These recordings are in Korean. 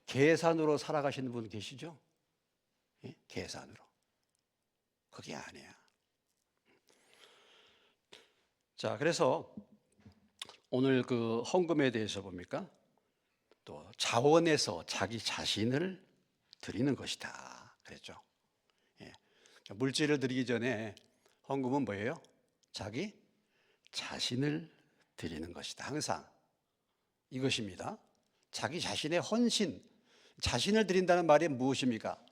계산으로 살아가시는 분 계시죠? 예? 계산으로. 그게 아니야. 자, 그래서 오늘 그 헌금에 대해서 봅니까? 또 자원에서 자기 자신을 드리는 것이다 그랬죠. 예. 물질을 드리기 전에 헌금은 뭐예요? 자기 자신을 드리는 것이다. 항상 이것입니다. 자기 자신의 헌신, 자신을 드린다는 말이 무엇입니까?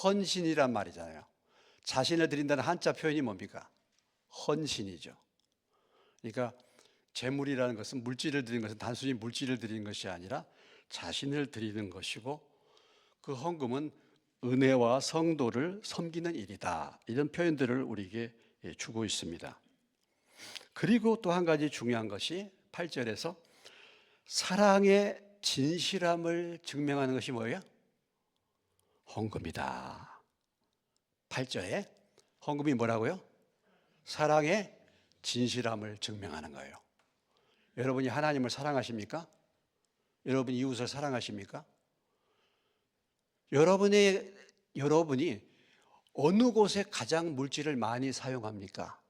헌신이란 말이잖아요. 자신을 드린다는 한자 표현이 뭡니까? 헌신이죠. 그러니까 재물이라는 것은, 물질을 드리는 것은 단순히 물질을 드리는 것이 아니라 자신을 드리는 것이고, 그 헌금은 은혜와 성도를 섬기는 일이다. 이런 표현들을 우리에게 주고 있습니다. 그리고 또 한 가지 중요한 것이 8절에서 사랑의 진실함을 증명하는 것이 뭐예요? 헌금이다. 8절에 헌금이 뭐라고요? 사랑의 진실함을 증명하는 거예요. 여러분이 하나님을 사랑하십니까? 여러분이 이웃을 사랑하십니까? 여러분이 어느 곳에 가장 물질을 많이 사용합니까?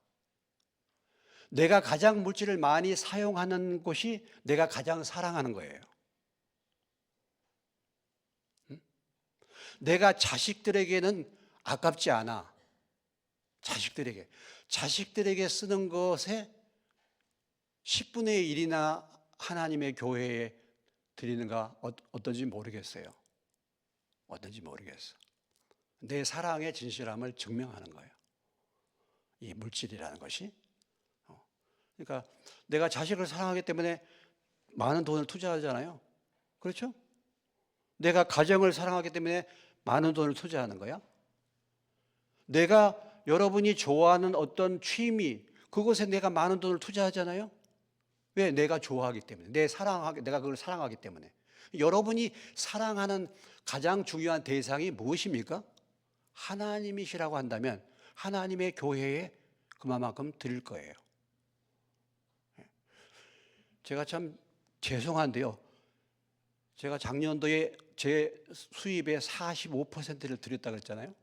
내가 가장 물질을 많이 사용하는 곳이 내가 가장 사랑하는 거예요. 내가 자식들에게는 아깝지 않아. 자식들에게 쓰는 것에 10분의 1이나 하나님의 교회에 드리는가 어떤지 모르겠어요. 내 사랑의 진실함을 증명하는 거예요. 이 물질이라는 것이. 그러니까 내가 자식을 사랑하기 때문에 많은 돈을 투자하잖아요. 그렇죠? 내가 가정을 사랑하기 때문에 많은 돈을 투자하는 거야. 내가 여러분이 좋아하는 어떤 취미, 그것에 내가 많은 돈을 투자하잖아요. 왜? 내가 좋아하기 때문에. 내가 그걸 사랑하기 때문에. 여러분이 사랑하는 가장 중요한 대상이 무엇입니까? 하나님이시라고 한다면 하나님의 교회에 그만큼 드릴 거예요. 제가 참 죄송한데요. 제가 작년도에 제 수입의 45%를 드렸다고 했잖아요.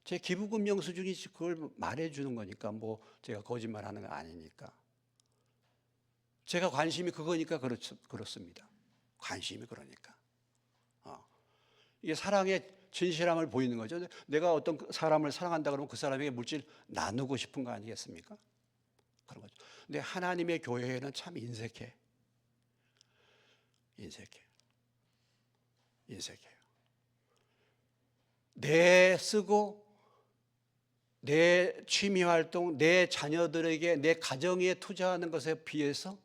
제 기부금 영수증이 그걸 말해주는 거니까, 뭐 제가 거짓말하는 거 아니니까. 제가 관심이 그거니까 그렇습니다. 관심이 그러니까. 이게 사랑의 진실함을 보이는 거죠. 내가 어떤 사람을 사랑한다 그러면 그 사람에게 물질 나누고 싶은 거 아니겠습니까? 그런 거죠. 근데 하나님의 교회에는 참 인색해요. 내 쓰고 내 취미 활동, 내 자녀들에게, 내 가정에 투자하는 것에 비해서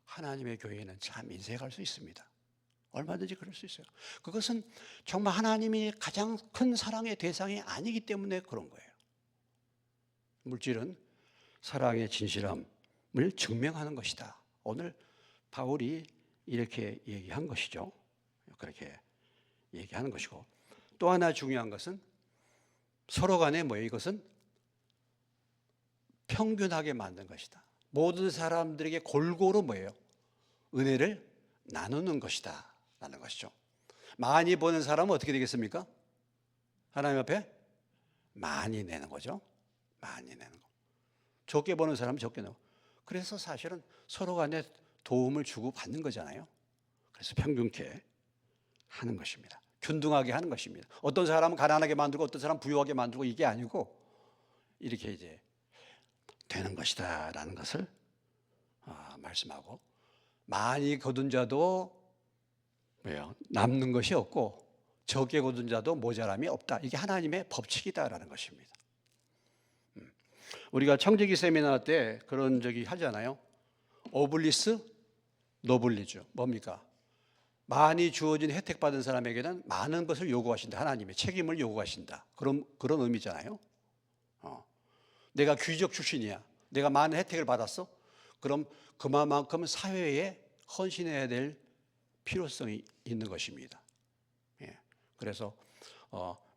하나님의 교회는 참 인색할 수 있습니다. 얼마든지 그럴 수 있어요. 그것은 정말 하나님이 가장 큰 사랑의 대상이 아니기 때문에 그런 거예요. 물질은 사랑의 진실함을 증명하는 것이다. 오늘 바울이 이렇게 얘기한 것이죠. 그렇게 얘기하는 것이고, 또 하나 중요한 것은 서로 간에 뭐예요? 이것은 평균하게 만든 것이다. 모든 사람들에게 골고루 뭐예요? 은혜를 나누는 것이다 라는 것이죠. 많이 버는 사람은 어떻게 되겠습니까? 하나님 앞에 많이 내는 거죠. 많이 내는 거. 적게 버는 사람은 적게 내고. 그래서 사실은 서로 간에 도움을 주고 받는 거잖아요. 그래서 평균케 하는 것입니다. 균등하게 하는 것입니다. 어떤 사람은 가난하게 만들고 어떤 사람은 부유하게 만들고, 이게 아니고 이렇게 이제 되는 것이다 라는 것을 말씀하고, 많이 거둔 자도 왜요? 남는 것이 없고 적게 거둔 자도 모자람이 없다. 이게 하나님의 법칙이다라는 것입니다. 우리가 청지기 세미나 때 그런 적이 하잖아요. 오블리스 노블리주. 뭡니까? 많이 주어진 혜택 받은 사람에게는 많은 것을 요구하신다. 하나님의 책임을 요구하신다. 그런 의미잖아요. 내가 귀족 출신이야. 내가 많은 혜택을 받았어. 그럼 그만큼 사회에 헌신해야 될 필요성이 있는 것입니다. 예. 그래서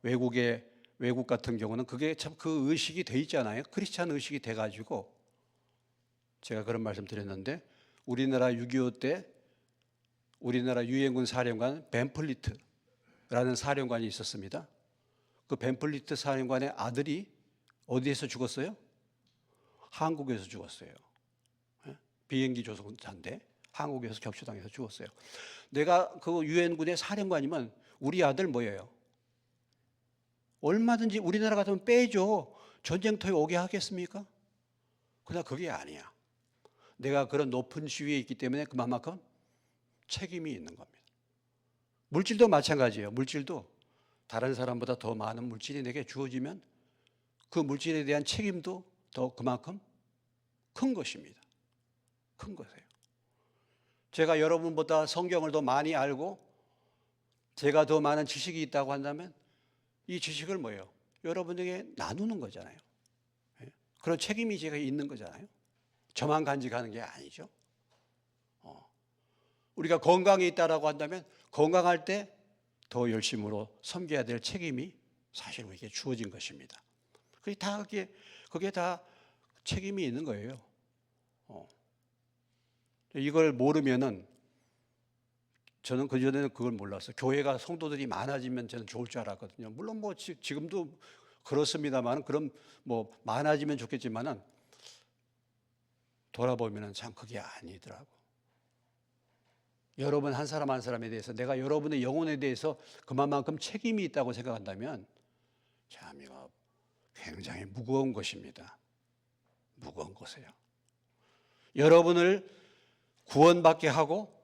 외국 같은 경우는 그게 참 그 의식이 돼 있잖아요. 크리스찬 의식이 돼가지고, 제가 그런 말씀 드렸는데, 우리나라 6.25 때 우리나라 유엔군 사령관 벤플리트라는 사령관이 있었습니다. 그 벤플리트 사령관의 아들이 어디에서 죽었어요? 한국에서 죽었어요. 비행기 조종사인데 한국에서 격추당해서 죽었어요. 내가 그 유엔군의 사령관이면 우리 아들 뭐예요? 얼마든지 우리나라 같으면 빼줘. 전쟁터에 오게 하겠습니까? 그러나 그게 아니야. 내가 그런 높은 지위에 있기 때문에 그만큼 책임이 있는 겁니다. 물질도 마찬가지예요. 물질도 다른 사람보다 더 많은 물질이 내게 주어지면 그 물질에 대한 책임도 더 그만큼 큰 것입니다. 큰 거세요. 제가 여러분보다 성경을 더 많이 알고 제가 더 많은 지식이 있다고 한다면 이 지식을 뭐예요? 여러분에게 나누는 거잖아요. 그런 책임이 제가 있는 거잖아요. 저만 간직하는 게 아니죠. 우리가 건강이 있다라고 한다면 건강할 때 더 열심으로 섬겨야 될 책임이 사실 우리에게 주어진 것입니다. 그게 다 책임이 있는 거예요. 이걸 모르면은 저는 그전에는 그걸 몰랐어요. 교회가 성도들이 많아지면 저는 좋을 줄 알았거든요. 물론 뭐 지금도 그렇습니다만 그럼 뭐 많아지면 좋겠지만은 돌아보면은 참 그게 아니더라고. 여러분 한 사람 한 사람에 대해서 내가 여러분의 영혼에 대해서 그만큼 책임이 있다고 생각한다면 참 이거 굉장히 무거운 것입니다. 무거운 것이에요. 여러분을 구원받게 하고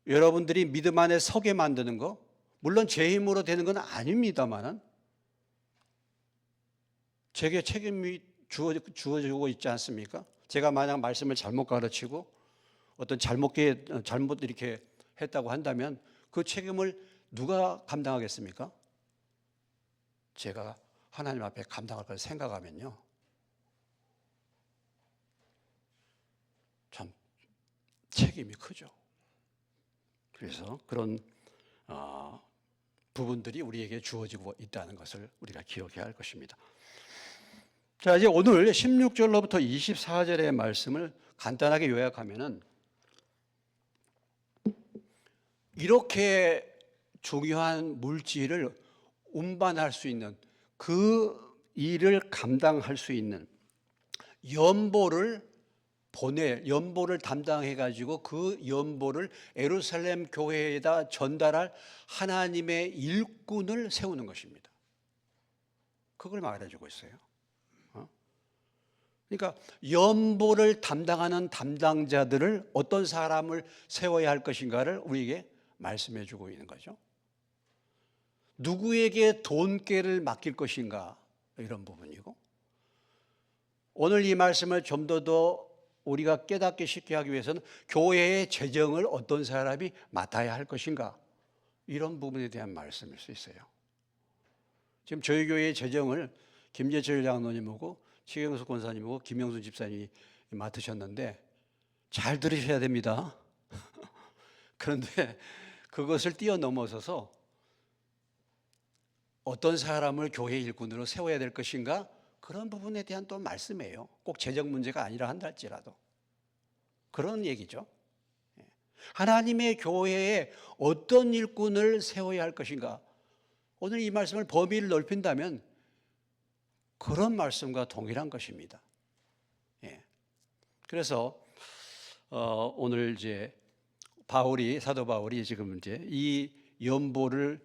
여러분들이 믿음 안에 서게 만드는 거 물론 제 힘으로 되는 건 아닙니다만 제게 책임이 주어지고 있지 않습니까? 제가 만약 말씀을 잘못 가르치고 어떤 잘못 이렇게 했다고 한다면 그 책임을 누가 감당하겠습니까? 제가 하나님 앞에 감당할 걸 생각하면요. 참 책임이 크죠. 그래서 그런 부분들이 우리에게 주어지고 있다는 것을 우리가 기억해야 할 것입니다. 자, 이제 오늘 16절로부터 24절의 말씀을 간단하게 요약하면은 이렇게 중요한 물질을 운반할 수 있는 그 일을 감당할 수 있는 연보를 담당해 가지고 그 연보를 예루살렘 교회에다 전달할 하나님의 일꾼을 세우는 것입니다. 그걸 말해주고 있어요. 그러니까 연보를 담당하는 담당자들을 어떤 사람을 세워야 할 것인가를 우리에게 말씀해 주고 있는 거죠. 누구에게 돈깨를 맡길 것인가 이런 부분이고 오늘 이 말씀을 좀 더 우리가 깨닫기 쉽게 하기 위해서는 교회의 재정을 어떤 사람이 맡아야 할 것인가 이런 부분에 대한 말씀일 수 있어요. 지금 저희 교회의 재정을 김재철 장로님하고 최경수 권사님하고 김영수 집사님이 맡으셨는데 잘 들으셔야 됩니다. 그런데 그것을 뛰어넘어서서 어떤 사람을 교회 일꾼으로 세워야 될 것인가 그런 부분에 대한 또 말씀이에요. 꼭 재정 문제가 아니라 한다 할지라도 그런 얘기죠. 하나님의 교회에 어떤 일꾼을 세워야 할 것인가 오늘 이 말씀을 범위를 넓힌다면 그런 말씀과 동일한 것입니다. 그래서 오늘 이제 사도 바울이 지금 이제 이 연보를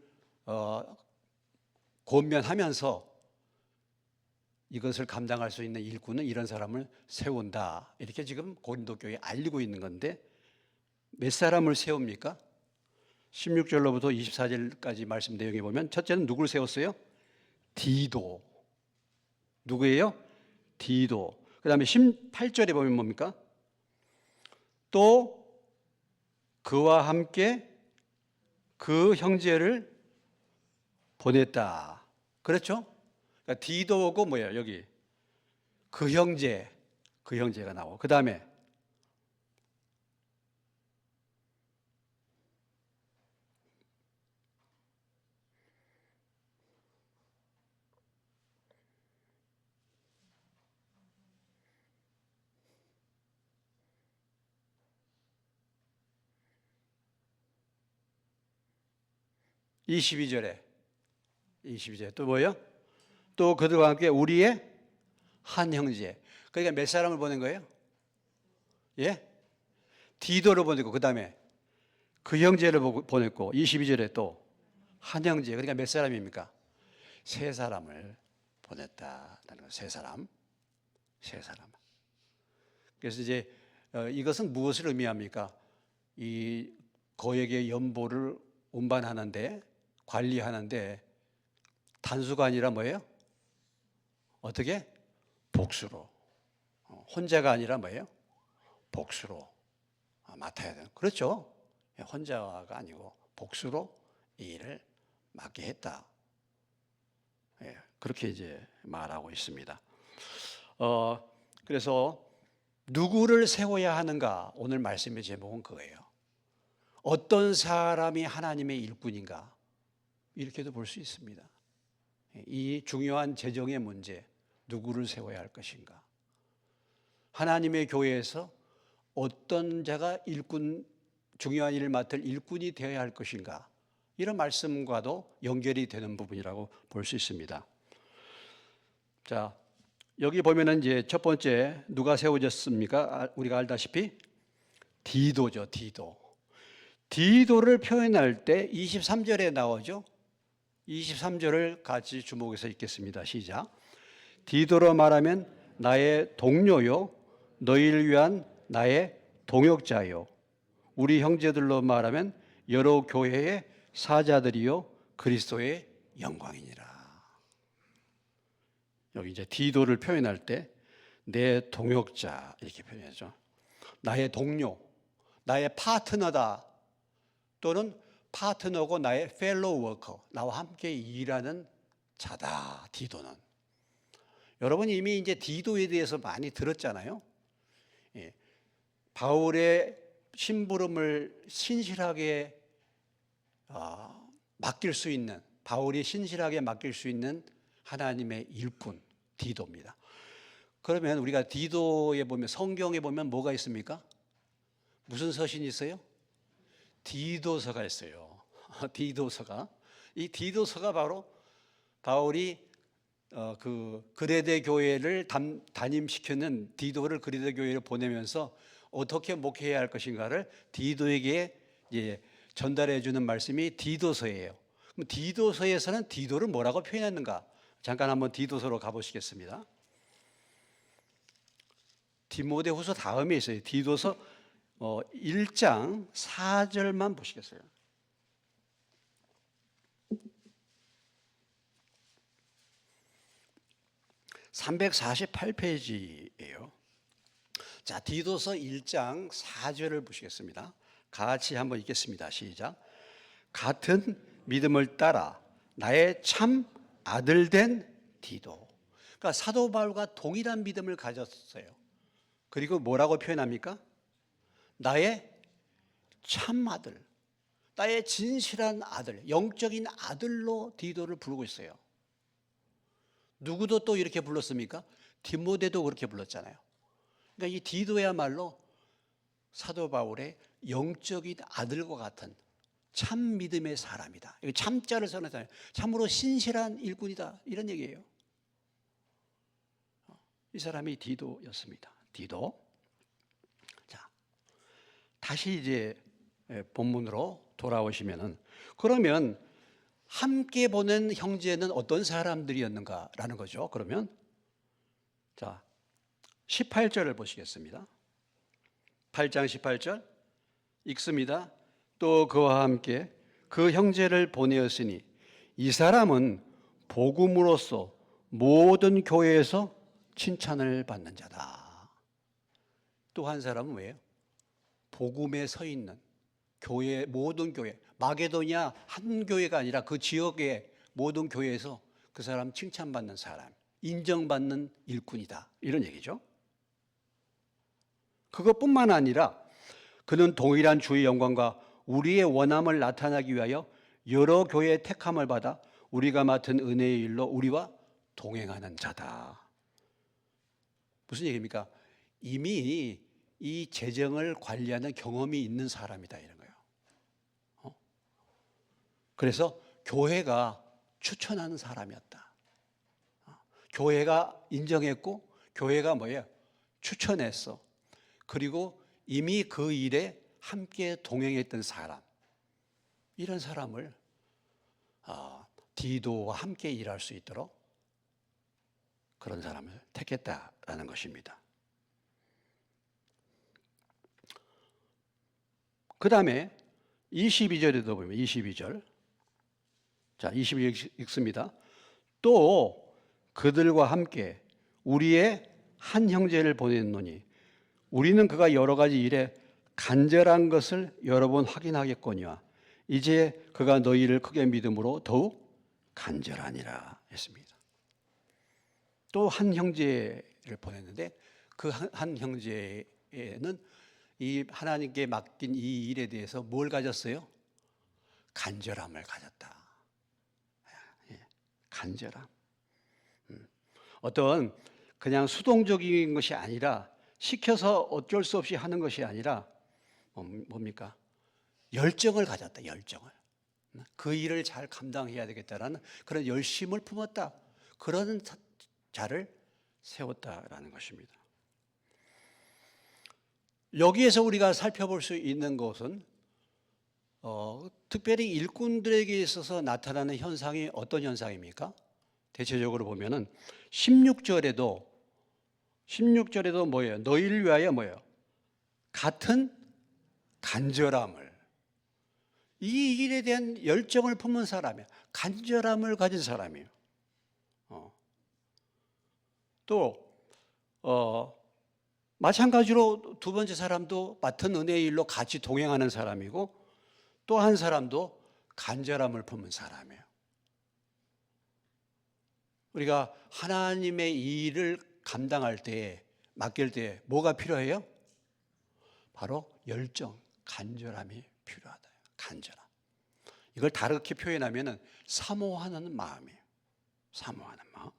권면하면서 이것을 감당할 수 있는 일꾼은 이런 사람을 세운다. 이렇게 지금 고린도 교회에 알리고 있는 건데 몇 사람을 세웁니까? 16절로부터 24절까지 말씀 내용에 보면 첫째는 누구를 세웠어요? 디도. 누구예요? 디도. 그 다음에 18절에 보면 뭡니까? 또 그와 함께 그 형제를 보냈다. 그렇죠? 그러니까 디도고 뭐예요? 여기 그 형제가 나오고 그 다음에 22절에 또 뭐예요? 또 그들과 함께 우리의 한 형제. 그러니까 몇 사람을 보낸 거예요? 예? 디도를 보내고 그 다음에 그 형제를 보냈고 22절에 또 한 형제. 그러니까 몇 사람입니까? 세 사람을 보냈다는 거예요. 세 사람. 그래서 이제 이것은 무엇을 의미합니까? 이 거액의 연보를 운반하는데 관리하는데 단수가 아니라 뭐예요? 어떻게? 복수로. 혼자가 아니라 뭐예요? 복수로 맡아야 되는. 그렇죠? 혼자가 아니고 복수로 이 일을 맡게 했다. 그렇게 이제 말하고 있습니다. 그래서 누구를 세워야 하는가? 오늘 말씀의 제목은 그거예요. 어떤 사람이 하나님의 일꾼인가? 이렇게도 볼 수 있습니다. 이 중요한 재정의 문제, 누구를 세워야 할 것인가? 하나님의 교회에서 어떤 자가 일꾼, 중요한 일을 맡을 일꾼이 되어야 할 것인가? 이런 말씀과도 연결이 되는 부분이라고 볼 수 있습니다. 자, 여기 보면은 이제 첫 번째 누가 세워졌습니까? 우리가 알다시피 디도죠, 디도. 디도를 표현할 때 23절에 나오죠. 23절을 같이 주목해서 읽겠습니다. 시작. 디도로 말하면 나의 동료요, 너희를 위한 나의 동역자요. 우리 형제들로 말하면 여러 교회의 사자들이요, 그리스도의 영광이니라. 여기 이제 디도를 표현할 때 내 동역자 이렇게 표현하죠. 나의 동료, 나의 파트너다. 또는 파트너고 나의 펠로우 워커, 나와 함께 일하는 자다. 디도는. 여러분 이미 이제 디도에 대해서 많이 들었잖아요. 예. 바울의 심부름을 신실하게 맡길 수 있는, 바울이 신실하게 맡길 수 있는 하나님의 일꾼 디도입니다. 그러면 우리가 디도에 보면, 성경에 보면 뭐가 있습니까? 무슨 서신이 있어요? 디도서가 있어요. 디도서가. 이 디도서가 바로 바울이 그 그레데 교회를 담임시키는 디도를 그레데 교회를 보내면서 어떻게 목회해야 할 것인가를 디도에게 전달해 주는 말씀이 디도서예요. 그럼 디도서에서는 디도를 뭐라고 표현했는가? 잠깐 한번 디도서로 가보시겠습니다. 디모데후서 다음에 있어요. 디도서 1장 4절만 보시겠어요? (348페이지예요) 자, 디도서 1장 4절을 보시겠습니다. 같이 한번 읽겠습니다. 시작. 같은 믿음을 따라 나의 참 아들 된 디도. 그러니까 사도 바울과 동일한 믿음을 가졌어요. 그리고 뭐라고 표현합니까? 나의 참 아들, 나의 진실한 아들, 영적인 아들로 디도를 부르고 있어요. 누구도 또 이렇게 불렀습니까? 디모데도 그렇게 불렀잖아요. 그러니까 이 디도야말로 사도 바울의 영적인 아들과 같은 참 믿음의 사람이다. 참자를 선언하잖아요. 참으로 신실한 일꾼이다. 이런 얘기예요. 이 사람이 디도였습니다. 디도. 자, 다시 이제 본문으로 돌아오시면은, 그러면 함께 보낸 형제는 어떤 사람들이었는가라는 거죠. 그러면 자, 18절을 보시겠습니다. 8장 18절 읽습니다. 또 그와 함께 그 형제를 보내었으니 이 사람은 복음으로써 모든 교회에서 칭찬을 받는 자다. 또 한 사람은 왜요? 복음에 서 있는 교회, 모든 교회, 마게도냐 한 교회가 아니라 그 지역의 모든 교회에서 그 사람 칭찬받는 사람, 인정받는 일꾼이다. 이런 얘기죠. 그것뿐만 아니라 그는 동일한 주의 영광과 우리의 원함을 나타나기 위하여 여러 교회의 택함을 받아 우리가 맡은 은혜의 일로 우리와 동행하는 자다. 무슨 얘기입니까? 이미 이 재정을 관리하는 경험이 있는 사람이다, 이런 거예요. 그래서 교회가 추천하는 사람이었다. 교회가 인정했고 교회가 뭐예요? 추천했어. 그리고 이미 그 일에 함께 동행했던 사람, 이런 사람을 디도와 함께 일할 수 있도록 그런 사람을 택했다라는 것입니다. 그 다음에 22절에도 보면 22절. 자, 22절 읽습니다. 또 그들과 함께 우리의 한 형제를 보냈노니 우리는 그가 여러 가지 일에 간절한 것을 여러 번 확인하겠거니와 이제 그가 너희를 크게 믿음으로 더욱 간절하니라 했습니다. 또 한 형제를 보냈는데 그 한 형제는 이 하나님께 맡긴 이 일에 대해서 뭘 가졌어요? 간절함을 가졌다. 간절함. 어떤 그냥 수동적인 것이 아니라 시켜서 어쩔 수 없이 하는 것이 아니라 뭡니까? 열정을 가졌다. 열정을. 그 일을 잘 감당해야 되겠다라는 그런 열심을 품었다. 그런 자를 세웠다라는 것입니다. 여기에서 우리가 살펴볼 수 있는 것은 특별히 일꾼들에게 있어서 나타나는 현상이 어떤 현상입니까? 대체적으로 보면은 16절에도 뭐예요? 너희를 위하여 뭐예요? 같은 간절함을, 이 일에 대한 열정을 품은 사람이에요. 간절함을 가진 사람이에요. 또 마찬가지로 두 번째 사람도 맡은 은혜의 일로 같이 동행하는 사람이고 또 한 사람도 간절함을 품은 사람이에요. 우리가 하나님의 일을 감당할 때, 맡길 때 뭐가 필요해요? 바로 열정, 간절함이 필요하다. 간절함. 이걸 다르게 표현하면 사모하는 마음이에요. 사모하는 마음.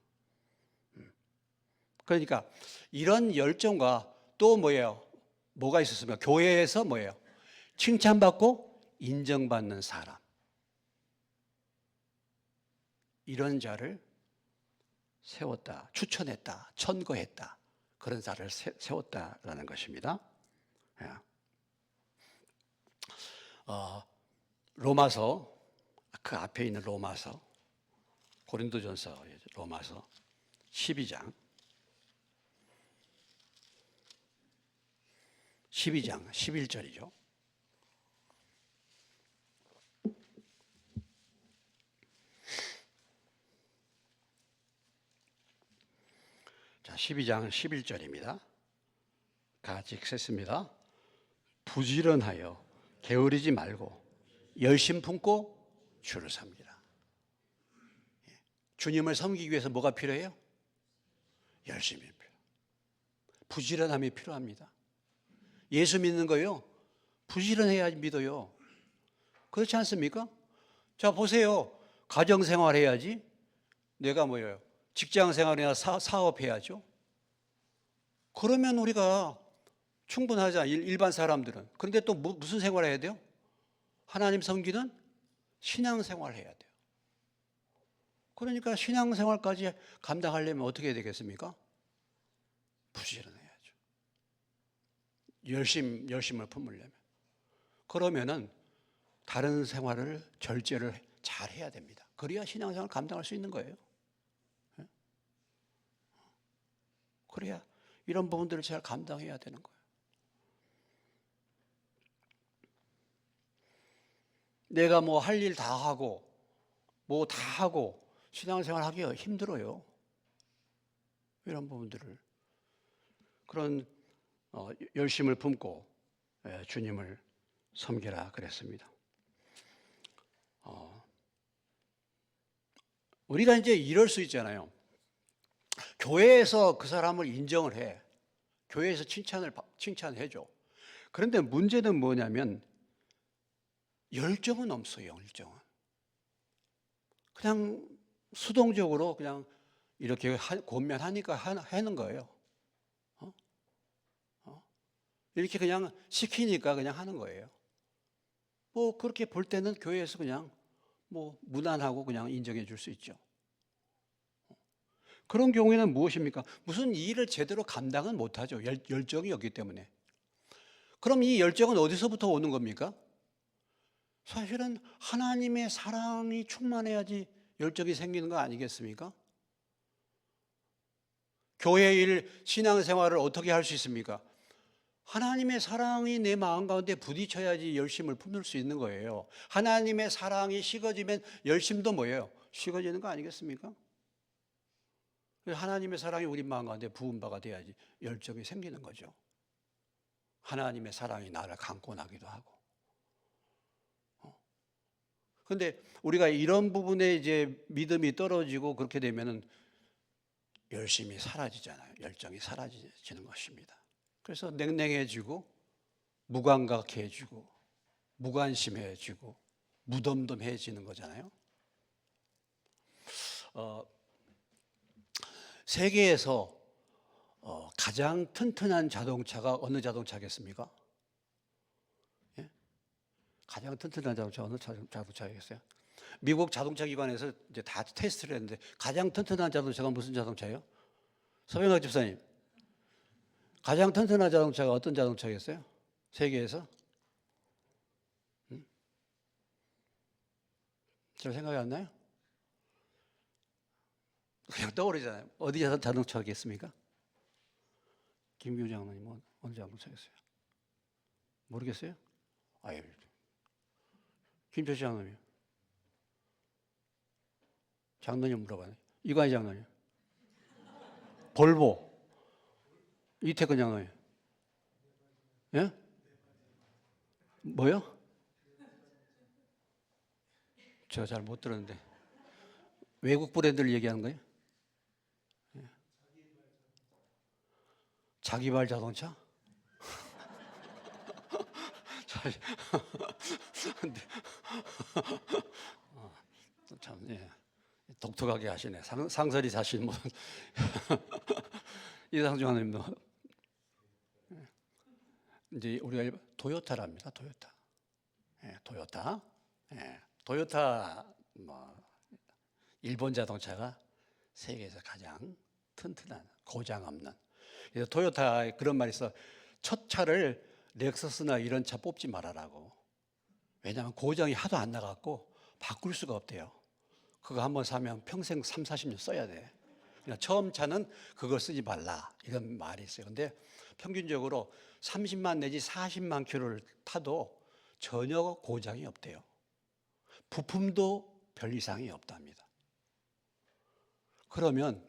그러니까 이런 열정과 또 뭐예요? 뭐가 있었습니까? 교회에서 뭐예요? 칭찬받고 인정받는 사람. 이런 자를 세웠다, 추천했다, 천거했다. 그런 자를 세웠다라는 것입니다. 로마서, 그 앞에 있는 로마서, 고린도전서, 로마서 12장 11절이죠. 자, 12장 11절입니다. 같이 읽겠습니다. 부지런하여 게으르지 말고 열심 품고 주를 섬기라. 주님을 섬기기 위해서 뭐가 필요해요? 열심이 필요해요. 부지런함이 필요합니다. 예수 믿는 거요, 부지런해야 믿어요. 그렇지 않습니까? 자, 보세요. 가정생활 해야지. 내가 뭐예요? 직장생활이나 사업해야죠. 그러면 우리가 충분하잖아, 일반 사람들은. 그런데 또 무슨 생활 해야 돼요? 하나님 섬기는 신앙생활 해야 돼요. 그러니까 신앙생활까지 감당하려면 어떻게 해야 되겠습니까? 부지런해야죠. 열심을 품으려면. 그러면은 다른 생활을 절제를 잘 해야 됩니다. 그래야 신앙생활을 감당할 수 있는 거예요. 그래야 이런 부분들을 잘 감당해야 되는 거예요. 내가 뭐 할 일 다 하고 뭐 다 하고 신앙생활 하기가 힘들어요. 이런 부분들을 그런 열심을 품고 주님을 섬기라 그랬습니다. 우리가 이제 이럴 수 있잖아요. 교회에서 그 사람을 인정을 해. 교회에서 칭찬해줘. 그런데 문제는 뭐냐면 열정은 없어요. 열정은. 그냥 수동적으로 그냥 이렇게 권면하니까 하는 거예요. 이렇게 그냥 시키니까 그냥 하는 거예요. 뭐 그렇게 볼 때는 교회에서 그냥 뭐 무난하고 그냥 인정해 줄 수 있죠. 그런 경우에는 무엇입니까? 무슨 일을 제대로 감당은 못하죠. 열정이 없기 때문에. 그럼 이 열정은 어디서부터 오는 겁니까? 사실은 하나님의 사랑이 충만해야지 열정이 생기는 거 아니겠습니까? 교회 일, 신앙생활을 어떻게 할 수 있습니까? 하나님의 사랑이 내 마음 가운데 부딪혀야지 열심을 품을 수 있는 거예요. 하나님의 사랑이 식어지면 열심도 뭐예요? 식어지는 거 아니겠습니까? 하나님의 사랑이 우리 마음 가운데 부은 바가 돼야지 열정이 생기는 거죠. 하나님의 사랑이 나를 감고 나기도 하고. 그런데 우리가 이런 부분에 이제 믿음이 떨어지고 그렇게 되면은 열심이 사라지잖아요. 열정이 사라지는 것입니다. 그래서 냉랭해지고 무감각해지고 무관심해지고 무덤덤해지는 거잖아요. 세계에서 가장 튼튼한 자동차가 어느 자동차겠습니까? 예? 가장 튼튼한 자동차 어느 자동차겠어요? 미국 자동차 기관에서 이제 다 테스트를 했는데 가장 튼튼한 자동차가 무슨 자동차예요? 서병학 집사님, 가장 튼튼한 자동차가 어떤 자동차겠어요? 세계에서? 잘 생각이 안 나요? 그냥 떠오르잖아요. 어디 자동차겠습니까? 김규 장로님 어느 자동차겠어요? 모르겠어요? 아유, 김철시 장로님. 장로님 물어봐요. 이관희 장로님. 볼보. 이태근 장로님. 예? 뭐요? 제가 잘 못 들었는데. 외국 브랜드를 얘기하는 거예요? 예. 자기발 자동차? 근데 참, 예. 독특하게 하시네. 상설이 사신 분. 이상중 하나님도. 이제 우리가 도요타랍니다. 도요타. 예, 도요타. 예, 도요타, 일본 자동차가 세계에서 가장 튼튼한, 고장 없는. 그래서 도요타에 그런 말이 있어. 첫 차를 렉서스나 이런 차 뽑지 말아라고. 왜냐하면 고장이 하도 안 나갔고 바꿀 수가 없대요. 그거 한번 사면 평생 3, 40년 써야 돼. 그러니까 처음 차는 그걸 쓰지 말라. 이런 말이 있어요. 근데 평균적으로 30만 내지 40만 킬로를 타도 전혀 고장이 없대요. 부품도 별 이상이 없답니다. 그러면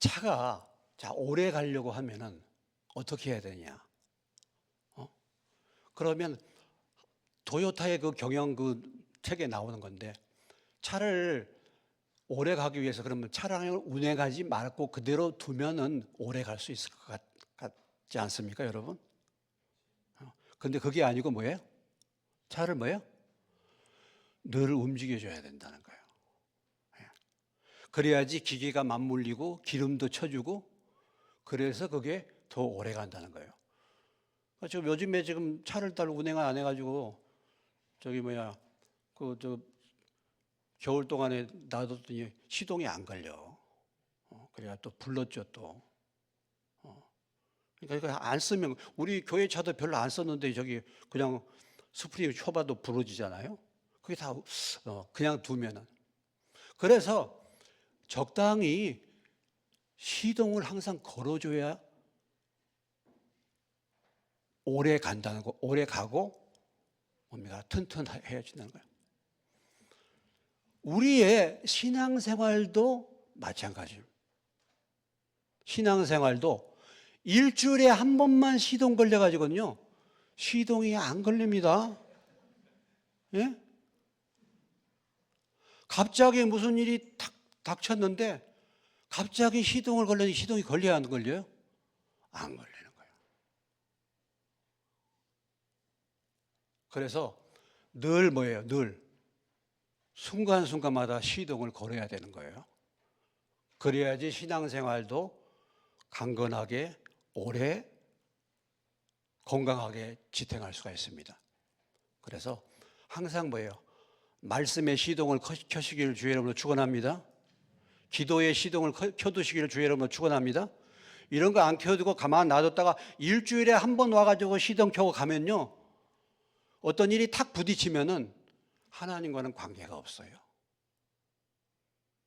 차가 오래 가려고 하면은 어떻게 해야 되냐? 그러면 도요타의 그 경영 그 책에 나오는 건데 차를 오래 가기 위해서 그러면 차량을 운행하지 말고 그대로 두면은 오래 갈 수 있을 것 같지 않습니까, 여러분? 근데 그게 아니고 뭐예요? 차를 뭐예요? 늘 움직여줘야 된다는 거예요. 그래야지 기계가 맞물리고 기름도 쳐주고 그래서 그게 더 오래 간다는 거예요. 지금 요즘에 지금 차를 따로 운행을 안 해가지고 겨울 동안에 놔뒀더니 시동이 안 걸려. 그래야 또 불렀죠 또. 그러니까 안 쓰면 우리 교회 차도 별로 안 썼는데 그냥 스프링 쳐봐도 부러지잖아요. 그게 다 그냥 두면은. 그래서 적당히 시동을 항상 걸어줘야 오래 간다는 거, 오래 가고 뭡니까? 튼튼해진다는 거예요. 우리의 신앙생활도 마찬가지예요. 신앙생활도 일주일에 한 번만 시동 걸려가지고는요, 시동이 안 걸립니다. 예? 갑자기 무슨 일이 탁 닥쳤는데 갑자기 시동을 걸려니 시동이 걸려야 안 걸려요? 안 걸리는 거예요. 그래서 늘 뭐예요? 늘 순간순간마다 시동을 걸어야 되는 거예요. 그래야지 신앙생활도 강건하게 오래 건강하게 지탱할 수가 있습니다. 그래서 항상 뭐예요? 말씀의 시동을 켜시기를 주의 이름으로 축원합니다. 기도의 시동을 켜두시기를 주의 이름으로 축원합니다. 이런 거 안 켜두고 가만 놔뒀다가 일주일에 한 번 와가지고 시동 켜고 가면요, 어떤 일이 탁 부딪히면은 하나님과는 관계가 없어요.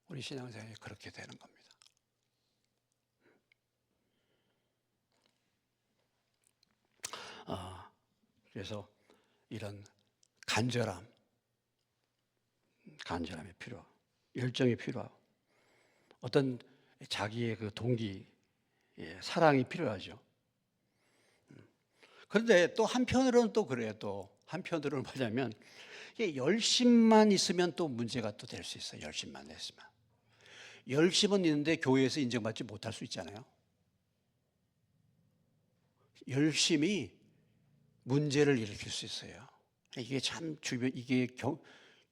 우리 신앙생활이 그렇게 되는 겁니다. 그래서 이런 간절함이 필요하고, 열정이 필요하고, 어떤 자기의 그 동기, 사랑이 필요하죠. 그런데 또 한편으로는 또 그래요. 또 한편으로는 뭐냐면, 이게 열심만 있으면 또 문제가 또 될 수 있어요. 열심만 있으면. 열심은 있는데 교회에서 인정받지 못할 수 있잖아요. 열심이 문제를 일으킬 수 있어요. 이게 참 이게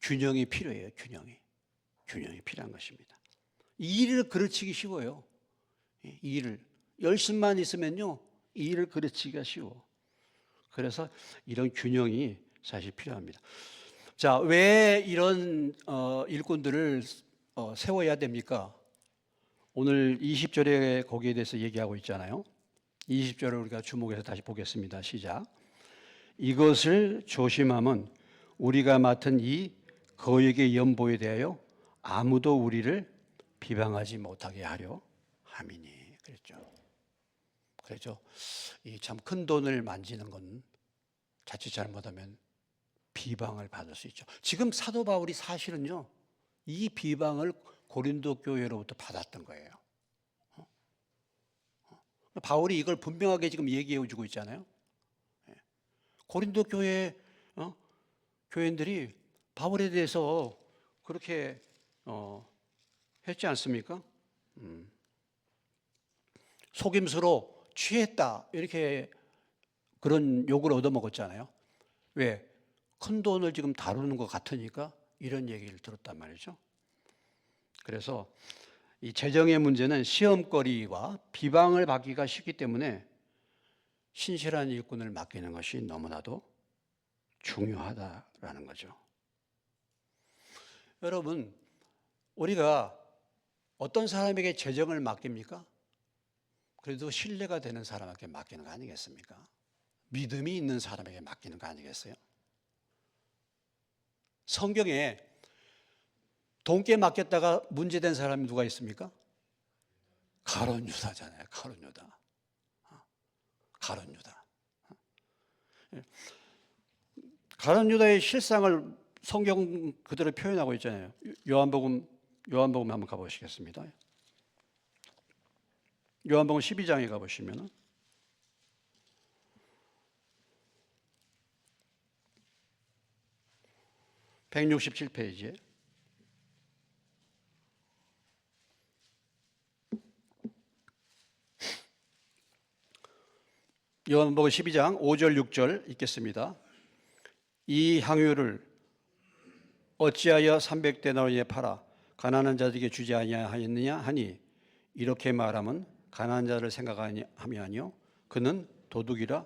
균형이 필요해요. 균형이 필요한 것입니다. 이 일을 그르치기 쉬워요. 이 일을 열심만 있으면요, 이 일을 그르치기가 쉬워. 그래서 이런 균형이 사실 필요합니다. 자, 왜 이런 일꾼들을 세워야 됩니까? 오늘 20절에 거기에 대해서 얘기하고 있잖아요. 20절을 우리가 주목해서 다시 보겠습니다. 시작. 이것을 조심함은 우리가 맡은 이 거액의 연보에 대하여 아무도 우리를 비방하지 못하게 하려 함이니. 그랬죠. 이 참 큰 돈을 만지는 건 자칫 잘못하면 비방을 받을 수 있죠. 지금 사도 바울이 사실은요, 이 비방을 고린도 교회로부터 받았던 거예요. 바울이 이걸 분명하게 지금 얘기해 주고 있잖아요. 고린도 교회 교인들이 바울에 대해서 그렇게 했지 않습니까? 속임수로 취했다, 이렇게 그런 욕을 얻어먹었잖아요. 왜? 큰 돈을 지금 다루는 것 같으니까 이런 얘기를 들었단 말이죠. 그래서 이 재정의 문제는 시험거리와 비방을 받기가 쉽기 때문에 신실한 일꾼을 맡기는 것이 너무나도 중요하다라는 거죠. 여러분, 우리가 어떤 사람에게 재정을 맡깁니까? 그래도 신뢰가 되는 사람에게 맡기는 거 아니겠습니까? 믿음이 있는 사람에게 맡기는 거 아니겠어요? 성경에 돈께 맡겼다가 문제된 사람이 누가 있습니까? 가룟 유다잖아요. 가룟 유다. 가룟 유다의 실상을 성경 그대로 표현하고 있잖아요. 요한복음 한번 가보시겠습니다. 요한복음 12장에 가보시면 167페이지에 요한복음 12장 5절 6절 읽겠습니다. 이 향유를 어찌하여 300데나리에 팔아 가난한 자들에게 주지 아니하였느냐 하니, 이렇게 말하면 가난한 자를 생각함이 아니요 그는 도둑이라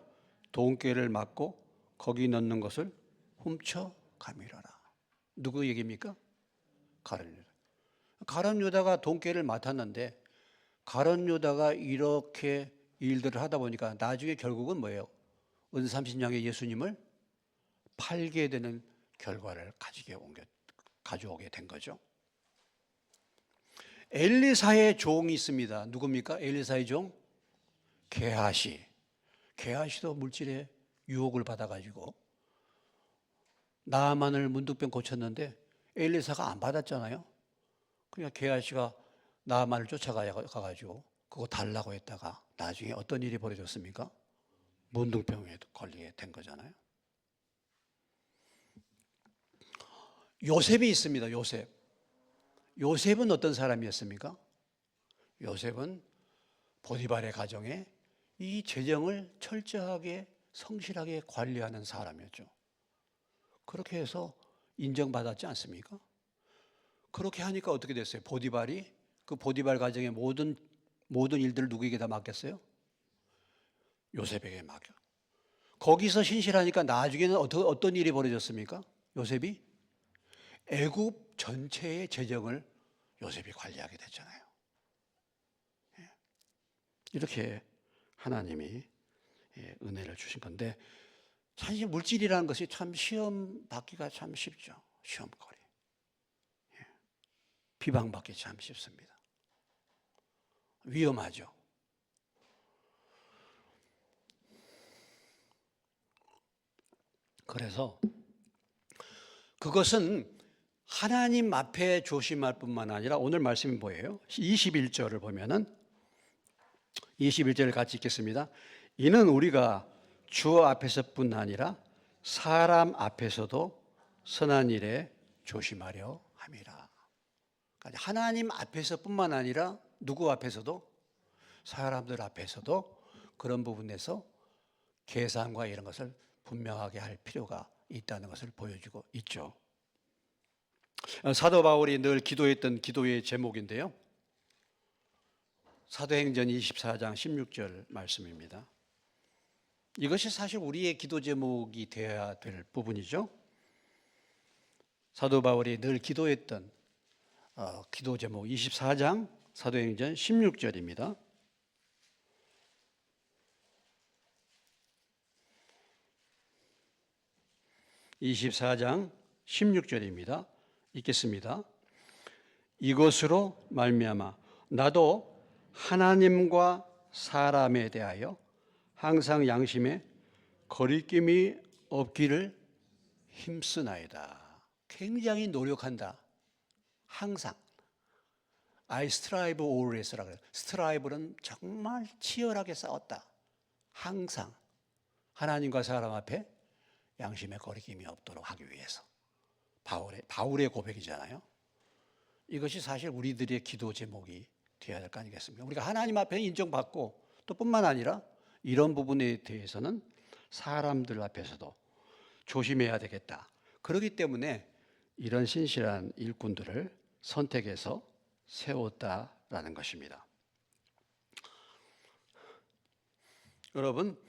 돈꾀를 맞고 거기 넣는 것을 훔쳐가미라라. 누구 얘기입니까? 가룟 유다. 가룟 유다가 돈꾀를 맡았는데, 가룟 유다가 이렇게 일들을 하다 보니까 나중에 결국은 뭐예요? 은삼신령의 예수님을 팔게 되는 결과를 가져오게 된 거죠. 엘리사의 종이 있습니다. 누굽니까? 엘리사의 종? 게하시. 게하시도 물질의 유혹을 받아가지고 나아만을 문둥병 고쳤는데 엘리사가 안 받았잖아요. 그러니까 게하시가 나아만을 쫓아가가지고 그거 달라고 했다가 나중에 어떤 일이 벌어졌습니까? 문둥병에 걸리게 된 거잖아요. 요셉이 있습니다. 요셉은 어떤 사람이었습니까? 요셉은 보디발의 가정에 이 재정을 철저하게 성실하게 관리하는 사람이었죠. 그렇게 해서 인정받았지 않습니까? 그렇게 하니까 어떻게 됐어요? 보디발이 그 보디발 가정의 모든 일들을 누구에게 다 맡겼어요? 요셉에게 맡겨. 거기서 신실하니까 나중에는 어떤 일이 벌어졌습니까? 요셉이 애굽 전체의 재정을 요셉이 관리하게 됐잖아요. 이렇게 하나님이 은혜를 주신 건데, 사실 물질이라는 것이 참 시험 받기가 참 쉽죠. 시험거리. 비방받기 참 쉽습니다. 위험하죠. 그래서 그것은 하나님 앞에 조심할 뿐만 아니라, 오늘 말씀이 뭐예요? 21절을 보면은 21절을 같이 읽겠습니다. 이는 우리가 주 앞에서뿐 아니라 사람 앞에서도 선한 일에 조심하려 함이라. 그러니까 하나님 앞에서뿐만 아니라 누구 앞에서도, 사람들 앞에서도 그런 부분에서 계산과 이런 것을 분명하게 할 필요가 있다는 것을 보여주고 있죠. 사도 바울이 늘 기도했던 기도의 제목인데요, 사도행전 24장 16절 말씀입니다. 이것이 사실 우리의 기도 제목이 되어야 될 부분이죠. 사도 바울이 늘 기도했던 기도 제목 24장 사도행전 16절입니다. (24장 16절입니다) 읽겠습니다. 이것으로 말미암아 나도 하나님과 사람에 대하여 항상 양심에 거리낌이 없기를 힘쓰나이다. 굉장히 노력한다. 항상. I strive always라고 그래요. 스트라이브는 정말 치열하게 싸웠다. 항상 하나님과 사람 앞에 양심에 거리낌이 없도록 하기 위해서. 바울의 고백이잖아요. 이것이 사실 우리들의 기도 제목이 되어야 될 거 아니겠습니까? 우리가 하나님 앞에 인정받고, 또 뿐만 아니라 이런 부분에 대해서는 사람들 앞에서도 조심해야 되겠다. 그렇기 때문에 이런 신실한 일꾼들을 선택해서 세웠다라는 것입니다. 여러분,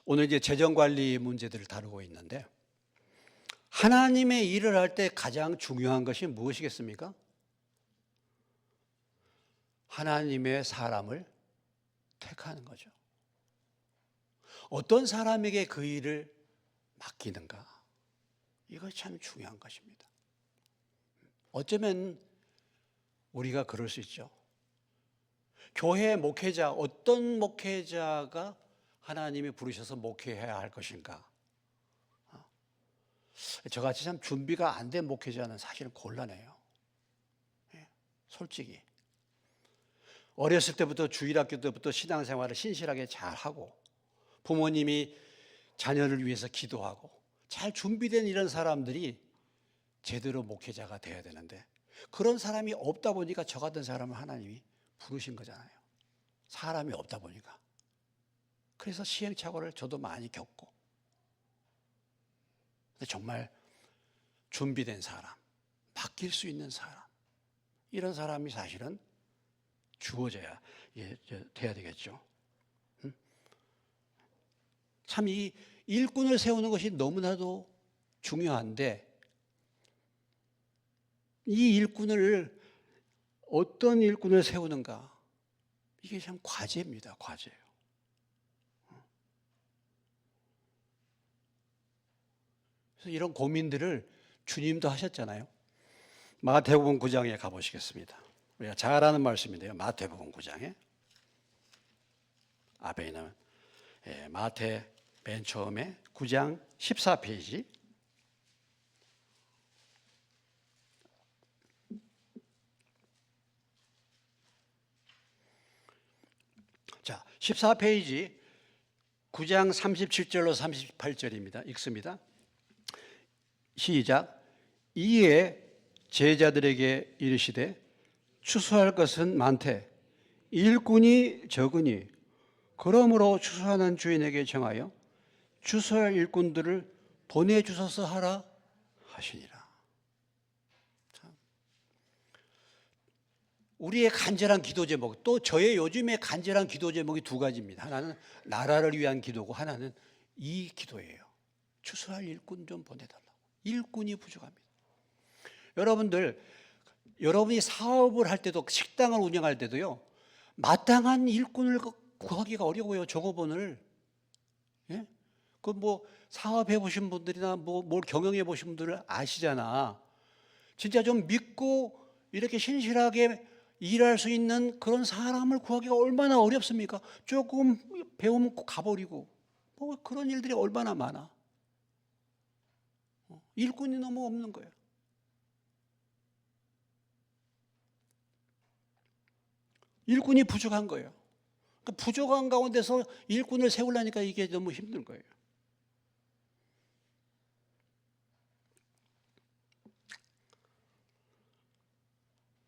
오늘 이제 재정관리 문제들을 다루고 있는데, 하나님의 일을 할 때 가장 중요한 것이 무엇이겠습니까? 하나님의 사람을 택하는 거죠. 어떤 사람에게 그 일을 맡기는가, 이거 참 중요한 것입니다. 어쩌면 우리가 그럴 수 있죠. 교회 목회자, 어떤 목회자가 하나님이 부르셔서 목회해야 할 것인가? 저같이 참 준비가 안 된 목회자는 사실은 곤란해요. 솔직히. 어렸을 때부터 주일학교 때부터 신앙생활을 신실하게 잘하고, 부모님이 자녀를 위해서 기도하고 잘 준비된 이런 사람들이 제대로 목회자가 돼야 되는데, 그런 사람이 없다 보니까 저 같은 사람을 하나님이 부르신 거잖아요. 사람이 없다 보니까. 그래서 시행착오를 저도 많이 겪고, 근데 정말 준비된 사람, 맡길 수 있는 사람, 이런 사람이 사실은 주어져야 돼야 되겠죠. 참 이 일꾼을 세우는 것이 너무나도 중요한데, 이 일꾼을, 어떤 일꾼을 세우는가, 이게 참 과제입니다. 과제예요. 그래서 이런 고민들을 주님도 하셨잖아요. 마태복음 9장에 가보시겠습니다. 우리가 잘 아는 말씀인데요, 마태복음 9장에 앞에 있는 마태 맨 처음에 9장 14페이지. 자, 14페이지 9장 37절로 38절입니다. 읽습니다. 시작. 이에 제자들에게 이르시되 추수할 것은 많되 일꾼이 적으니 그러므로 추수하는 주인에게 정하여 추수할 일꾼들을 보내주소서 하라 하시니라. 참. 우리의 간절한 기도 제목, 또 저의 요즘의 간절한 기도 제목이 두 가지입니다. 하나는 나라를 위한 기도고, 하나는 이 기도예요. 추수할 일꾼 좀 보내달라고. 일꾼이 부족합니다. 여러분들, 여러분이 사업을 할 때도, 식당을 운영할 때도요, 마땅한 일꾼을 구하기가 어려워요. 종업원을. 예? 그 뭐 사업해 보신 분들이나 뭘 경영해 보신 분들은 아시잖아. 진짜 좀 믿고 이렇게 신실하게 일할 수 있는 그런 사람을 구하기가 얼마나 어렵습니까? 조금 배우면 가버리고 뭐 그런 일들이 얼마나 많아. 일꾼이 너무 없는 거예요. 일꾼이 부족한 거예요. 그러니까 부족한 가운데서 일꾼을 세우려니까 이게 너무 힘든 거예요.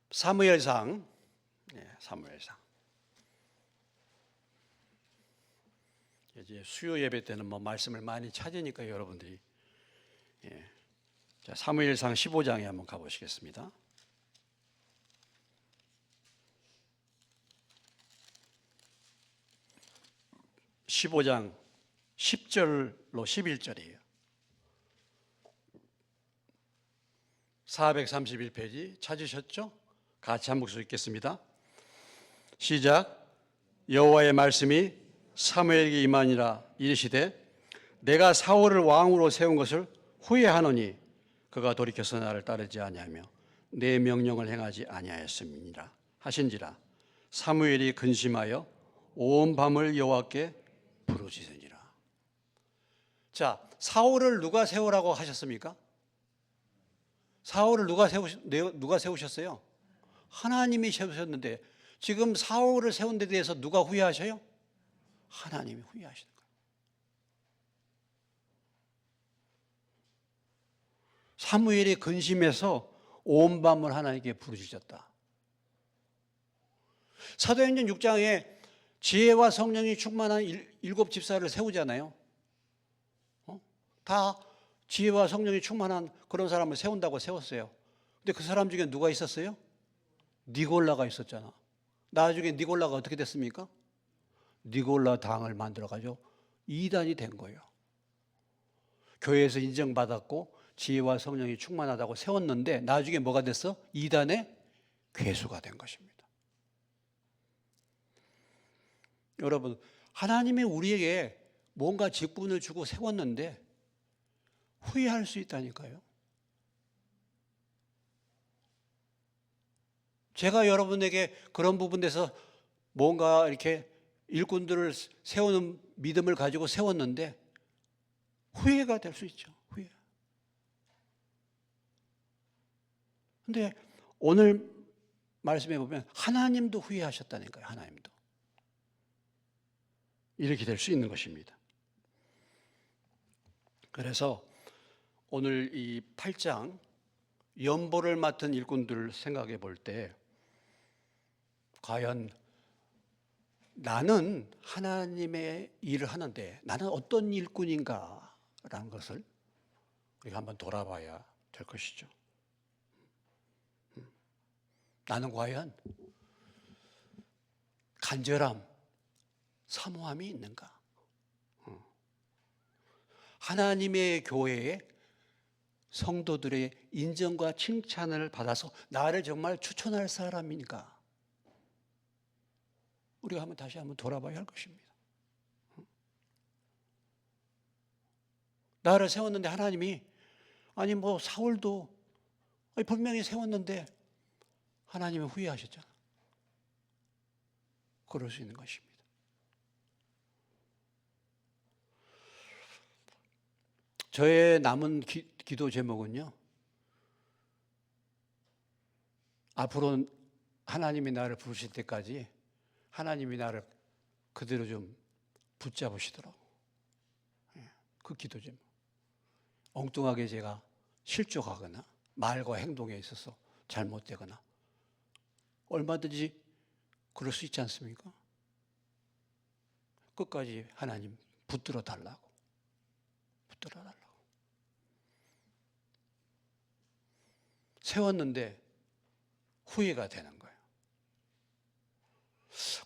사무엘상, 사무엘상. 이제 수요 예배 때는 뭐 말씀을 많이 찾으니까 여러분들이, 자, 사무엘상 15장에 한번 가보시겠습니다. 15장 10절로 11절이에요. 431페이지 찾으셨죠? 같이 한 목소리 읽겠습니다. 시작. 여호와의 말씀이 사무엘에게 임하니라. 이르시되 내가 사울을 왕으로 세운 것을 후회하노니 그가 돌이켜서 나를 따르지 아니하며 내 명령을 행하지 아니하였음이니라 하신지라. 사무엘이 근심하여 온 밤을 여호와께 부르짖으니라. 자, 사울을 누가 세우라고 하셨습니까? 사울을 누가 세우셨어요? 하나님이 세우셨는데 지금 사울을 세운 데 대해서 누가 후회하셔요? 하나님이 후회하시는 거예요. 사무엘이 근심해서 온 밤을 하나님께 부르짖었다. 사도행전 6장에 지혜와 성령이 충만한 7 집사를 세우잖아요. 다 지혜와 성령이 충만한 그런 사람을 세운다고 세웠어요. 근데 그 사람 중에 누가 있었어요? 니골라가 있었잖아. 나중에 니골라가 어떻게 됐습니까? 니골라 당을 만들어가지고 이단이 된 거예요. 교회에서 인정받았고 지혜와 성령이 충만하다고 세웠는데 나중에 뭐가 됐어? 이단의 괴수가 된 것입니다. 여러분, 하나님이 우리에게 뭔가 직분을 주고 세웠는데 후회할 수 있다니까요. 제가 여러분에게 그런 부분에서 뭔가 이렇게 일꾼들을 세우는 믿음을 가지고 세웠는데 후회가 될 수 있죠. 후회. 근데 오늘 말씀해 보면 하나님도 후회하셨다니까요. 하나님도. 이렇게 될 수 있는 것입니다. 그래서 오늘 이 8장 연보를 맡은 일꾼들을 생각해 볼 때 과연 나는 하나님의 일을 하는데 나는 어떤 일꾼인가라는 것을 우리가 한번 돌아봐야 될 것이죠. 나는 과연 간절함, 사모함이 있는가? 하나님의 교회에 성도들의 인정과 칭찬을 받아서 나를 정말 추천할 사람인가? 우리가 다시 한번 돌아봐야 할 것입니다. 나를 세웠는데 하나님이 아니 뭐 사울도 분명히 세웠는데 하나님이 후회하셨잖아. 그럴 수 있는 것입니다. 저의 남은 기도 제목은요, 앞으로 하나님이 나를 부르실 때까지 하나님이 나를 그대로 좀 붙잡으시더라고. 그 기도 제목. 엉뚱하게 제가 실족하거나 말과 행동에 있어서 잘못되거나 얼마든지 그럴 수 있지 않습니까? 끝까지 하나님 붙들어 달라고. 붙들어 달라고. 세웠는데 후회가 되는 거예요.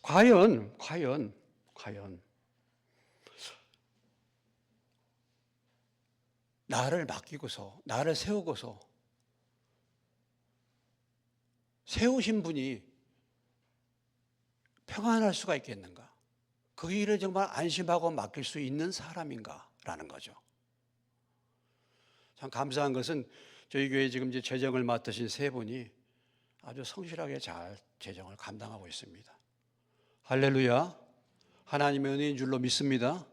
과연 나를 맡기고서 나를 세우고서 세우신 분이 평안할 수가 있겠는가? 그 일을 정말 안심하고 맡길 수 있는 사람인가라는 거죠. 참 감사한 것은 저희 교회 지금 이제 재정을 맡으신 세 분이 아주 성실하게 잘 재정을 감당하고 있습니다. 할렐루야. 하나님의 은혜인 줄로 믿습니다.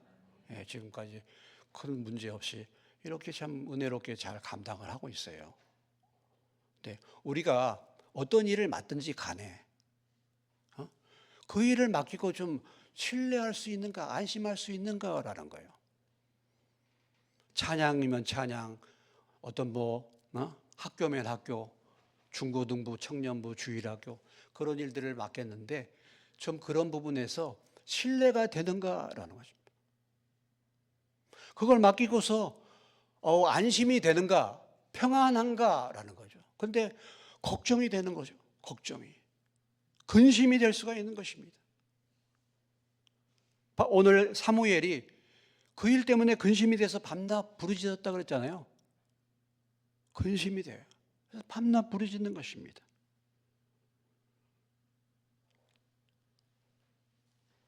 예, 지금까지 큰 문제 없이 이렇게 참 은혜롭게 잘 감당을 하고 있어요. 네, 우리가 어떤 일을 맡든지 간에 그 일을 맡기고 좀 신뢰할 수 있는가, 안심할 수 있는가라는 거예요. 찬양이면 찬양, 어떤 학교면 학교, 중고등부, 청년부, 주일학교 그런 일들을 맡겼는데 좀 그런 부분에서 신뢰가 되는가라는 거죠. 그걸 맡기고서 안심이 되는가, 평안한가라는 거죠. 그런데 걱정이 되는 거죠. 걱정이. 근심이 될 수가 있는 것입니다. 오늘 사무엘이 그 일 때문에 근심이 돼서 밤낮 부르짖었다 그랬잖아요. 근심이 돼요. 그래서 밤낮 부르짖는 것입니다.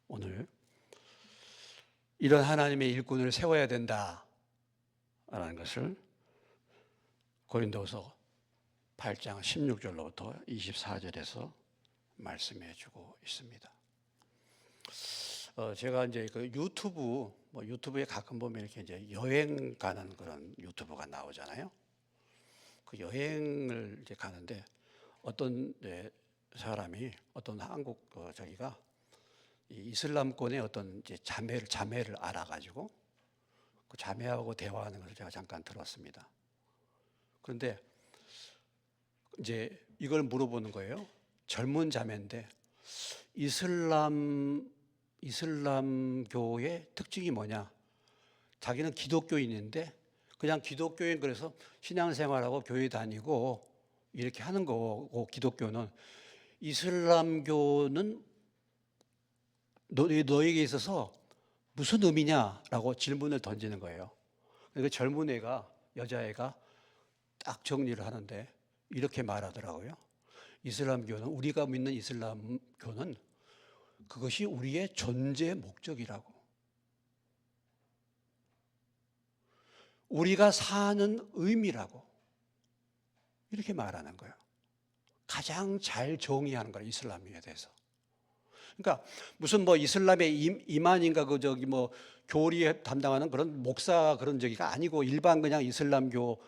오늘 이런 하나님의 일꾼을 세워야 된다라는 것을 고린도서 8장 16절로부터 24절에서 말씀해 주고 있습니다. 제가 이제 그 유튜브에 가끔 보면 이렇게 이제 여행 가는 그런 유튜브가 나오잖아요. 그 여행을 이제 가는데 어떤 사람이 어떤 한국 저기가 이슬람권의 어떤 이제 자매를 알아가지고 그 자매하고 대화하는 것을 제가 잠깐 들었습니다. 그런데 이제 이걸 물어보는 거예요. 젊은 자매인데 이슬람교의 특징이 뭐냐? 자기는 기독교인인데 그냥 기독교인 그래서 신앙생활하고 교회 다니고 이렇게 하는 거고 기독교는 이슬람교는 너에게 있어서 무슨 의미냐라고 질문을 던지는 거예요. 그러니까 젊은 여자애가 딱 정리를 하는데 이렇게 말하더라고요. 이슬람교는 우리가 믿는 이슬람교는 그것이 우리의 존재 목적이라고. 우리가 사는 의미라고. 이렇게 말하는 거예요. 가장 잘 정의하는 거예요. 이슬람에 대해서. 그러니까 무슨 이슬람의 이만인가 교리 담당하는 그런 목사 그런 저기가 아니고 일반 그냥 이슬람교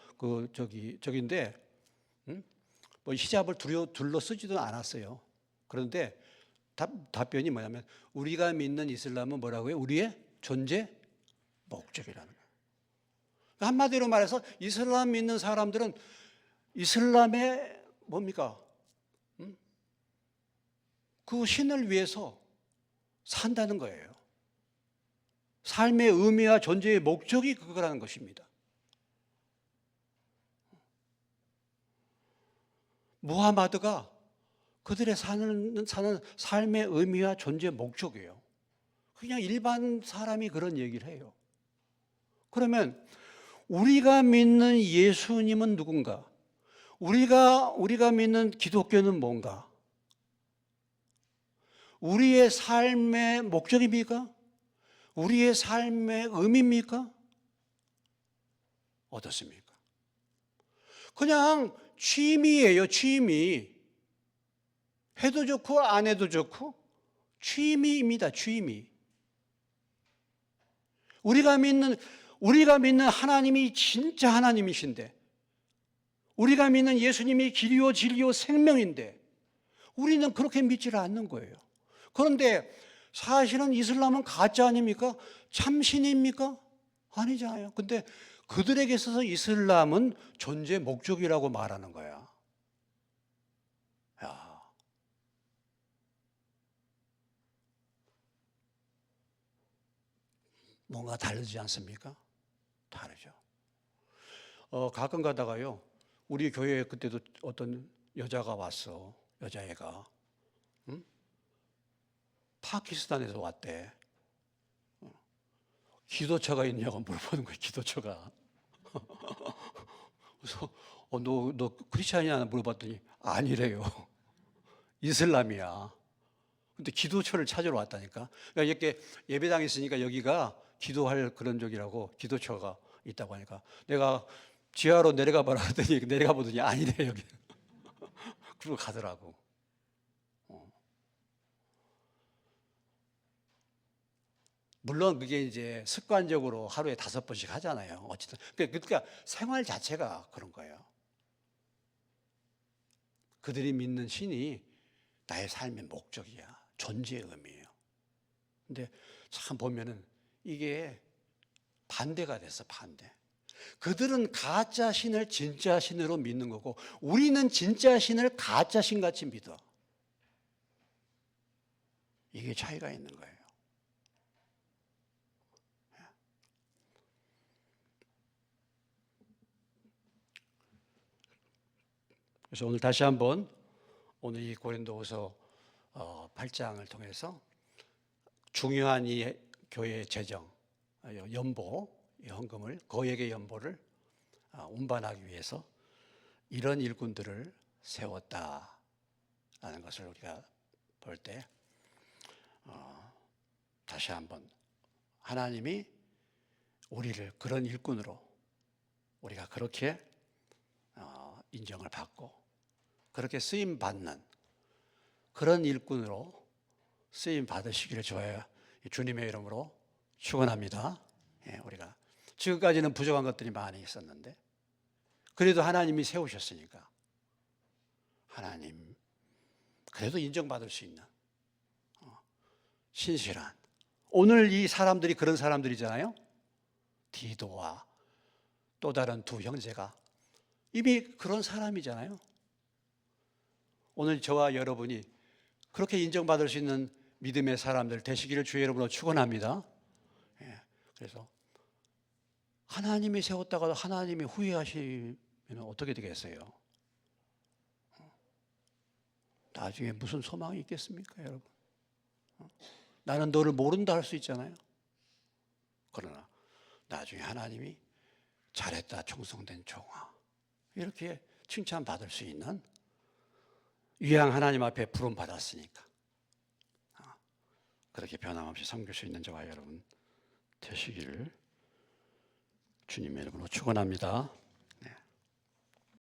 저기인데 히잡을 둘러 쓰지도 않았어요. 그런데 답변이 뭐냐면 우리가 믿는 이슬람은 뭐라고요? 우리의 존재 목적이라는 거예요. 한마디로 말해서 이슬람 믿는 사람들은 이슬람의 뭡니까? 그 신을 위해서 산다는 거예요. 삶의 의미와 존재의 목적이 그거라는 것입니다. 무하마드가 그들의 사는 삶의 의미와 존재 목적이에요. 그냥 일반 사람이 그런 얘기를 해요. 그러면 우리가 믿는 예수님은 누군가? 우리가 믿는 기독교는 뭔가? 우리의 삶의 목적입니까? 우리의 삶의 의미입니까? 어떻습니까? 그냥 취미예요, 취미. 해도 좋고 안 해도 좋고 취미입니다, 취미. 우리가 믿는 하나님이 진짜 하나님이신데, 우리가 믿는 예수님이 길이요 진리요 생명인데 우리는 그렇게 믿지를 않는 거예요. 그런데 사실은 이슬람은 가짜 아닙니까? 참신입니까? 아니잖아요. 근데 그들에게 있어서 이슬람은 존재 목적이라고 말하는 거야. 야. 뭔가 다르지 않습니까? 다르죠. 가끔 가다가요, 우리 교회에 그때도 어떤 여자가 왔어. 여자애가. 응? 파키스탄에서 왔대. 기도처가 있냐고 물어보는 거예요, 기도처가. 그래서 너 크리스찬이냐 물어봤더니 아니래요. 이슬람이야. 근데 기도처를 찾으러 왔다니까. 그러니까 이렇게 예배당에 있으니까 여기가 기도할 그런 쪽이라고 기도처가 있다고 하니까 내가 지하로 내려가 봐라 하더니 내려가 보더니 아니래 여기. 그러고 가더라고. 물론 그게 이제 습관적으로 하루에 5번씩 하잖아요. 어쨌든 그러니까 생활 자체가 그런 거예요. 그들이 믿는 신이 나의 삶의 목적이야. 존재의 의미예요. 근데 참 보면은 이게 반대가 됐어, 반대. 그들은 가짜 신을 진짜 신으로 믿는 거고 우리는 진짜 신을 가짜 신같이 믿어. 이게 차이가 있는 거예요. 그래서 오늘 다시 한번 오늘 이 고린도후서 8장을 통해서 중요한 이 교회의 재정, 연보, 헌금을 거액의 연보를 운반하기 위해서 이런 일꾼들을 세웠다라는 것을 우리가 볼 때 다시 한번 하나님이 우리를 그런 일꾼으로 우리가 그렇게 인정을 받고 그렇게 쓰임 받는 그런 일꾼으로 쓰임 받으시기를 저의 주님의 이름으로 축원합니다. 우리가 지금까지는 부족한 것들이 많이 있었는데 그래도 하나님이 세우셨으니까 하나님 그래도 인정받을 수 있는 신실한 오늘 이 사람들이 그런 사람들이잖아요. 디도와 또 다른 두 형제가 이미 그런 사람이잖아요. 오늘 저와 여러분이 그렇게 인정받을 수 있는 믿음의 사람들 되시기를 주의 이름으로 축원합니다. 그래서 하나님이 세웠다가 하나님이 후회하시면 어떻게 되겠어요? 나중에 무슨 소망이 있겠습니까, 여러분? 나는 너를 모른다 할 수 있잖아요. 그러나 나중에 하나님이 잘했다, 충성된 종아 이렇게 칭찬받을 수 있는 위양 하나님 앞에 부름 받았으니까 그렇게 변함없이 섬길 수 있는 저와 여러분 되시기를 주님의 이름으로 축원합니다.